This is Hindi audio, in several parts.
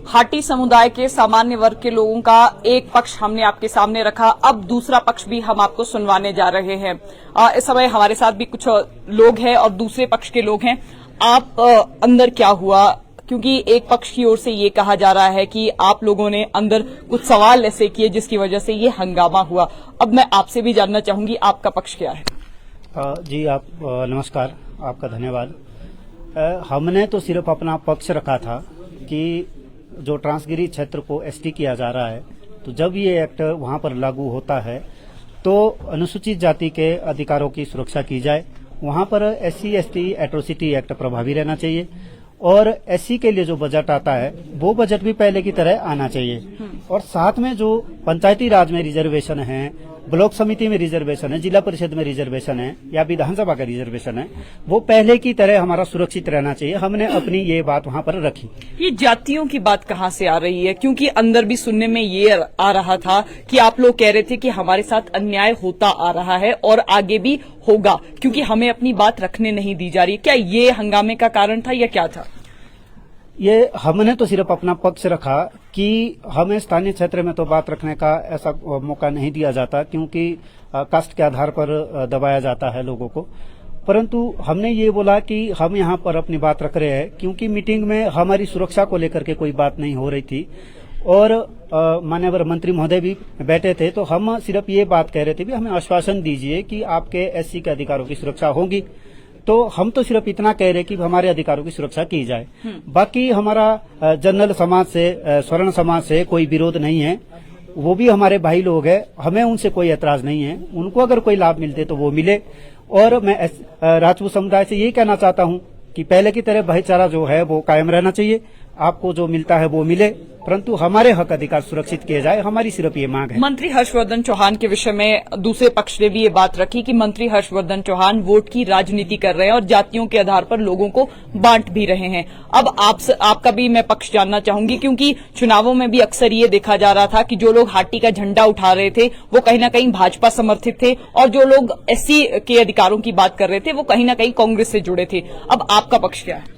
हाटी समुदाय के सामान्य वर्ग के लोगों का एक पक्ष हमने आपके सामने रखा, अब दूसरा पक्ष भी हम आपको सुनवाने जा रहे हैं। इस समय हमारे साथ भी कुछ लोग हैं और दूसरे पक्ष के लोग हैं। आप अंदर क्या हुआ, क्योंकि एक पक्ष की ओर से ये कहा जा रहा है कि आप लोगों ने अंदर कुछ सवाल ऐसे किए जिसकी वजह से ये हंगामा हुआ। अब मैं आपसे भी जानना चाहूंगी आपका पक्ष क्या है। जी आप नमस्कार, आपका धन्यवाद। हमने तो सिर्फ अपना पक्ष रखा था कि जो ट्रांसगिरी क्षेत्र को एसटी किया जा रहा है, तो जब ये एक्ट वहां पर लागू होता है तो अनुसूचित जाति के अधिकारों की सुरक्षा की जाए। वहां पर SC ST एट्रोसिटी एक्ट प्रभावी रहना चाहिए और SC के लिए जो बजट आता है वो बजट भी पहले की तरह आना चाहिए। और साथ में जो पंचायती राज में रिजर्वेशन है, ब्लॉक समिति में रिजर्वेशन है, जिला परिषद में रिजर्वेशन है या विधानसभा का रिजर्वेशन है, वो पहले की तरह हमारा सुरक्षित रहना चाहिए। हमने अपनी ये बात वहां पर रखी। ये जातियों की बात कहाँ से आ रही है? क्योंकि अंदर भी सुनने में ये आ रहा था कि आप लोग कह रहे थे कि हमारे साथ अन्याय होता आ रहा है और आगे भी होगा, क्योंकि हमें अपनी बात रखने नहीं दी जा रही। क्या ये हंगामे का कारण था या क्या था? ये हमने तो सिर्फ अपना पक्ष रखा कि हमें स्थानीय क्षेत्र में तो बात रखने का ऐसा मौका नहीं दिया जाता, क्योंकि कास्ट के आधार पर दबाया जाता है लोगों को। परंतु हमने ये बोला कि हम यहाँ पर अपनी बात रख रहे हैं क्योंकि मीटिंग में हमारी सुरक्षा को लेकर के कोई बात नहीं हो रही थी और माननीय मंत्री महोदय भी बैठे थे। तो हम सिर्फ ये बात कह रहे थे कि हमें आश्वासन दीजिए कि आपके SC के अधिकारों की सुरक्षा होगी। तो हम तो सिर्फ इतना कह रहे कि हमारे अधिकारों की सुरक्षा की जाए। बाकी हमारा जनरल समाज से, स्वर्ण समाज से कोई विरोध नहीं है, वो भी हमारे भाई लोग हैं, हमें उनसे कोई ऐतराज नहीं है। उनको अगर कोई लाभ मिलते तो वो मिले। और मैं राजपूत समुदाय से यही कहना चाहता हूं कि पहले की तरह भाईचारा जो है वो कायम रहना चाहिए। आपको जो मिलता है वो मिले, परंतु हमारे हक अधिकार सुरक्षित किए जाए, हमारी सिर्फ ये मांग है। मंत्री हर्षवर्धन चौहान के विषय में दूसरे पक्ष ने भी ये बात रखी कि मंत्री हर्षवर्धन चौहान वोट की राजनीति कर रहे हैं और जातियों के आधार पर लोगों को बांट भी रहे हैं। अब आपका भी मैं पक्ष जानना चाहूंगी, क्योंकि चुनावों में भी अक्सर ये देखा जा रहा था कि जो लोग हाटी का झंडा उठा रहे थे वो कहीं न कहीं भाजपा समर्थित थे और जो लोग SC के अधिकारों की बात कर रहे थे वो कहीं न कहीं कांग्रेस से जुड़े थे। अब आपका पक्ष क्या है?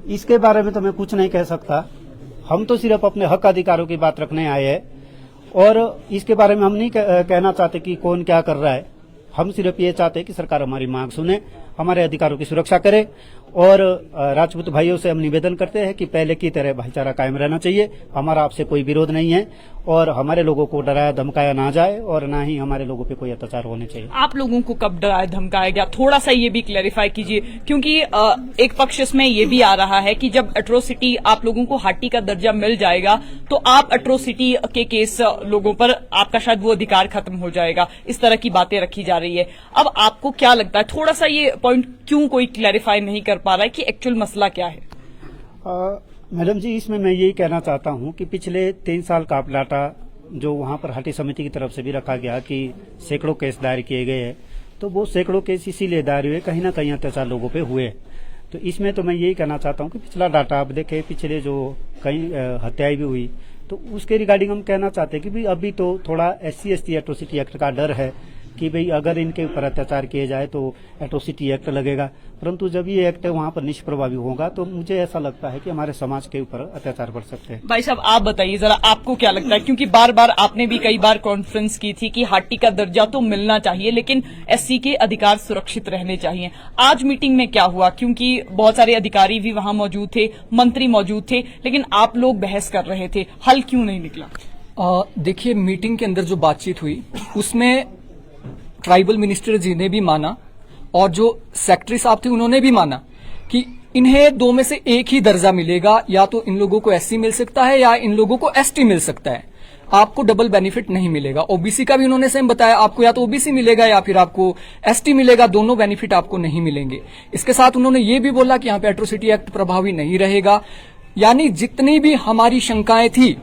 इसके बारे में तो मैं कुछ नहीं कह सकता। हम तो सिर्फ अपने हक अधिकारों की बात रखने आए हैं और इसके बारे में हम नहीं कहना चाहते कि कौन क्या कर रहा है। हम सिर्फ ये चाहते हैं कि सरकार हमारी मांग सुने, हमारे अधिकारों की सुरक्षा करे। और राजपूत भाइयों से हम निवेदन करते हैं कि पहले की तरह भाईचारा कायम रहना चाहिए। हमारा आपसे कोई विरोध नहीं है और हमारे लोगों को डराया धमकाया ना जाए और ना ही हमारे लोगों पे कोई अत्याचार होने चाहिए। आप लोगों को कब डराया धमकाया गया, थोड़ा सा ये भी क्लैरिफाई कीजिए, क्योंकि एक पक्ष इसमें ये भी आ रहा है कि जब एट्रोसिटी आप लोगों को हाटी का दर्जा मिल जाएगा तो आप एट्रोसिटी के केस लोगों पर आपका शायद वो अधिकार खत्म हो जाएगा। इस तरह की बातें रखी जा रही है। अब आपको क्या लगता है, थोड़ा सा ये पॉइंट क्यों कोई क्लैरिफाई नहीं कर पा रहा है कि एक्चुअल मसला क्या है? मैडम जी, इसमें मैं यही कहना चाहता हूं कि पिछले 3 साल का डाटा जो वहां पर हाटी समिति की तरफ से भी रखा गया कि सैकड़ों केस दायर किए गए हैं, तो वो सैकड़ों केस इसीलिए दायर हुए कहीं ना कहीं अत्याचार लोगों पे हुए। तो इसमें तो मैं यही कहना चाहता हूं कि पिछला डाटा आप देखें, पिछले जो कई हत्याएं भी हुई तो उसके रिगार्डिंग हम कहना चाहते हैं कि भाई अभी तो थोड़ा SC ST एट्रोसिटी एक्ट का डर है कि भाई अगर इनके ऊपर अत्याचार किए जाए तो एट्रोसिटी एक्ट लगेगा। परंतु जब ये एक्ट वहां पर निष्प्रभावी होगा तो मुझे ऐसा लगता है कि हमारे समाज के ऊपर अत्याचार बढ़ सकते हैं। भाई साहब, आप बताइए जरा, आपको क्या लगता है? क्योंकि बार बार आपने भी कई बार कॉन्फ्रेंस की थी कि हाटी का दर्जा तो मिलना चाहिए लेकिन SC के अधिकार सुरक्षित रहने चाहिए। आज मीटिंग में क्या हुआ? क्योंकि बहुत सारे अधिकारी भी वहां मौजूद थे, मंत्री मौजूद थे, लेकिन आप लोग बहस कर रहे थे, हल क्यों नहीं निकला? देखिए, मीटिंग के अंदर जो बातचीत हुई उसमें ट्राइबल मिनिस्टर जी ने भी माना और जो सेक्रेटरी साहब थे उन्होंने भी माना कि इन्हें 2 में से एक ही दर्जा मिलेगा, या तो इन लोगों को SC मिल सकता है या इन लोगों को ST मिल सकता है। आपको डबल बेनिफिट नहीं मिलेगा। OBC का भी उन्होंने सेम बताया, आपको या तो OBC मिलेगा या फिर आपको ST मिलेगा, दोनों बेनिफिट आपको नहीं मिलेंगे। इसके साथ उन्होंने ये भी बोला कि यहाँ पे एट्रोसिटी एक्ट प्रभावी नहीं रहेगा। यानी जितनी भी हमारी शंकाएं थी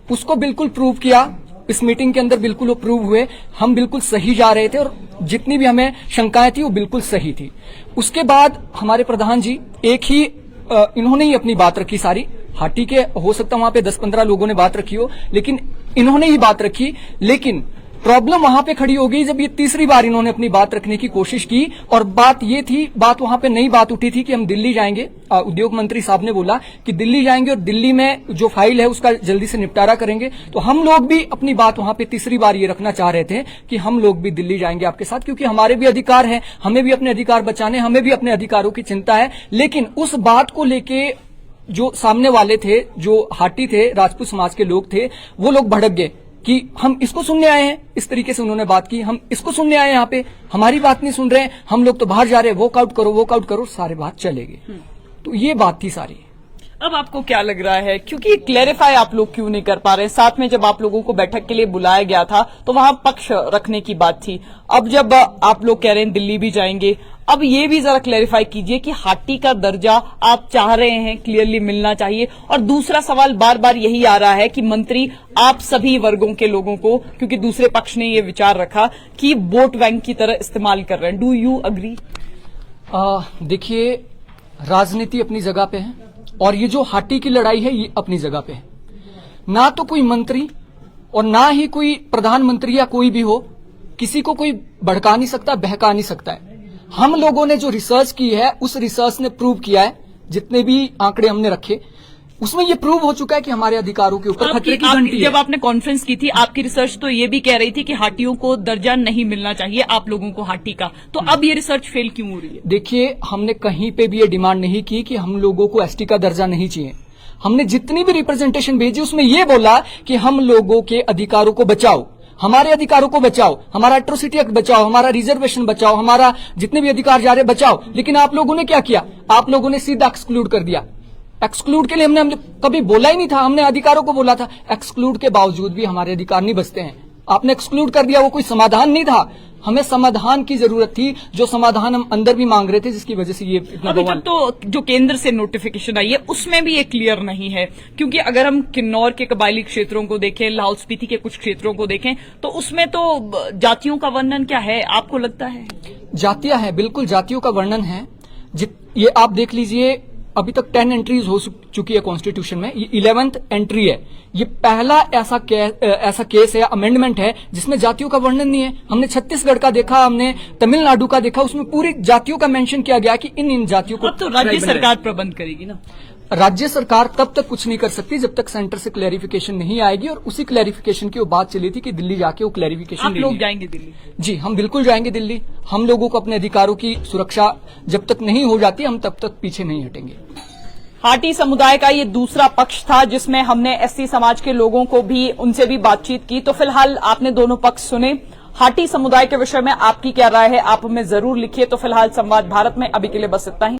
उसको बिल्कुल प्रूव किया। इस मीटिंग के अंदर बिल्कुल वो प्रूव हुए, हम बिल्कुल सही जा रहे थे और जितनी भी हमें शंकाएं थी वो बिल्कुल सही थी। उसके बाद हमारे प्रधान जी एक ही इन्होंने ही अपनी बात रखी सारी। हाटी के हो सकता है वहां पे 10-15 लोगों ने बात रखी हो, लेकिन इन्होंने ही बात रखी। लेकिन प्रॉब्लम वहां पे खड़ी हो गई जब ये तीसरी बार इन्होंने अपनी बात रखने की कोशिश की। और बात ये थी, बात वहां पे नई बात उठी थी कि हम दिल्ली जाएंगे। उद्योग मंत्री साहब ने बोला कि दिल्ली जाएंगे और दिल्ली में जो फाइल है उसका जल्दी से निपटारा करेंगे। तो हम लोग भी अपनी बात वहां पे तीसरी बार ये रखना चाह रहे थे कि हम लोग भी दिल्ली जाएंगे आपके साथ, क्योंकि हमारे भी अधिकार हैं, हमें भी अपने अधिकार बचाने, हमें भी अपने अधिकारों की चिंता है। लेकिन उस बात को लेके जो सामने वाले थे, जो हाटी थे, राजपूत समाज के लोग थे, वो लोग भड़क गए कि हम इसको सुनने आए हैं। इस तरीके से उन्होंने बात की, हम इसको सुनने आए हैं, यहाँ पे हमारी बात नहीं सुन रहे हैं, हम लोग तो बाहर जा रहे हैं, वॉकआउट करो, सारे बात चले गए। तो ये बात थी सारी। अब आपको क्या लग रहा है, क्योंकि क्लेरिफाई आप लोग क्यों नहीं कर पा रहे? साथ में जब आप लोगों को बैठक के लिए बुलाया गया था तो वहां पक्ष रखने की बात थी। अब जब आप लोग कह रहे हैं दिल्ली भी जाएंगे, अब ये भी जरा क्लेरिफाई कीजिए कि हाटी का दर्जा आप चाह रहे हैं क्लियरली मिलना चाहिए। और दूसरा सवाल बार बार यही आ रहा है कि मंत्री आप सभी वर्गों के लोगों को, क्योंकि दूसरे पक्ष ने ये विचार रखा कि वोट बैंक की तरह इस्तेमाल कर रहे हैं। Do you agree? देखिए, राजनीति अपनी जगह पे है और ये जो हाटी की लड़ाई है ये अपनी जगह पे है। ना तो कोई मंत्री और ना ही कोई प्रधानमंत्री या कोई भी हो किसी को कोई भड़का नहीं सकता, बहका नहीं सकता है। हम लोगों ने जो रिसर्च की है उस रिसर्च ने प्रूव किया है, जितने भी आंकड़े हमने रखे उसमें ये प्रूव हो चुका है कि हमारे अधिकारों के ऊपर खतरे की घंटी है। जब आपने कॉन्फ्रेंस की थी, आपकी रिसर्च तो ये भी कह रही थी कि हाटियों को दर्जा नहीं मिलना चाहिए, आप लोगों को हाटी का। तो अब ये रिसर्च फेल क्यों हो रही है? देखिए, हमने कहीं पे भी ये डिमांड नहीं की कि हम लोगों को एसटी का दर्जा नहीं चाहिए। हमने जितनी भी रिप्रेजेंटेशन भेजी उसमें ये बोला कि हम लोगों के अधिकारों को बचाओ, हमारे अधिकारों को बचाओ, हमारा एट्रोसिटी एक्ट बचाओ, हमारा रिजर्वेशन बचाओ, हमारा जितने भी अधिकार जा रहे बचाओ। लेकिन आप लोगों ने क्या किया? आप लोगों ने सीधा एक्सक्लूड कर दिया। एक्सक्लूड के लिए हमने कभी बोला ही नहीं था, हमने अधिकारों को बोला था। एक्सक्लूड के बावजूद भी हमारे अधिकार नहीं बचते हैं। आपने एक्सक्लूड कर दिया, वो कोई समाधान नहीं था। हमें समाधान की जरूरत थी, जो समाधान हम अंदर भी मांग रहे थे, जिसकी वजह से ये इतना अभी तक तो जो केंद्र से नोटिफिकेशन आई है उसमें भी ये क्लियर नहीं है। क्योंकि अगर हम किन्नौर के कबायली क्षेत्रों को देखें, लाहौल स्पीति के कुछ क्षेत्रों को देखें, तो उसमें तो जातियों का वर्णन क्या है आपको लगता है? जातियां हैं, बिल्कुल जातियों का वर्णन है। ये आप देख लीजिए, अभी तक 10 एंट्रीज हो चुकी है कॉन्स्टिट्यूशन में, ये 11th एंट्री है। ये पहला ऐसा केस है, अमेंडमेंट है जिसमें जातियों का वर्णन नहीं है। हमने छत्तीसगढ़ का देखा, हमने तमिलनाडु का देखा, उसमें पूरी जातियों का मेंशन किया गया कि इन जातियों को। अब तो राज्य सरकार प्रबंध करेगी ना? राज्य सरकार तब तक कुछ नहीं कर सकती जब तक सेंटर से क्लैरिफिकेशन नहीं आएगी। और उसी क्लैरिफिकेशन की वो बात चली थी कि दिल्ली जाके वो क्लैरिफिकेशन आप लोग जाएंगे दिल्ली? जी, हम बिल्कुल जाएंगे दिल्ली। हम लोगों को अपने अधिकारों की सुरक्षा जब तक नहीं हो जाती, हम तब तक पीछे नहीं हटेंगे। हाटी समुदाय का ये दूसरा पक्ष था जिसमें हमने एससी समाज के लोगों को भी, उनसे भी बातचीत की। तो फिलहाल आपने दोनों पक्ष सुने। हाटी समुदाय के विषय में आपकी क्या राय है, आप हमें जरूर लिखिए। तो फिलहाल संवाद भारत में अभी के लिए बस इतना ही।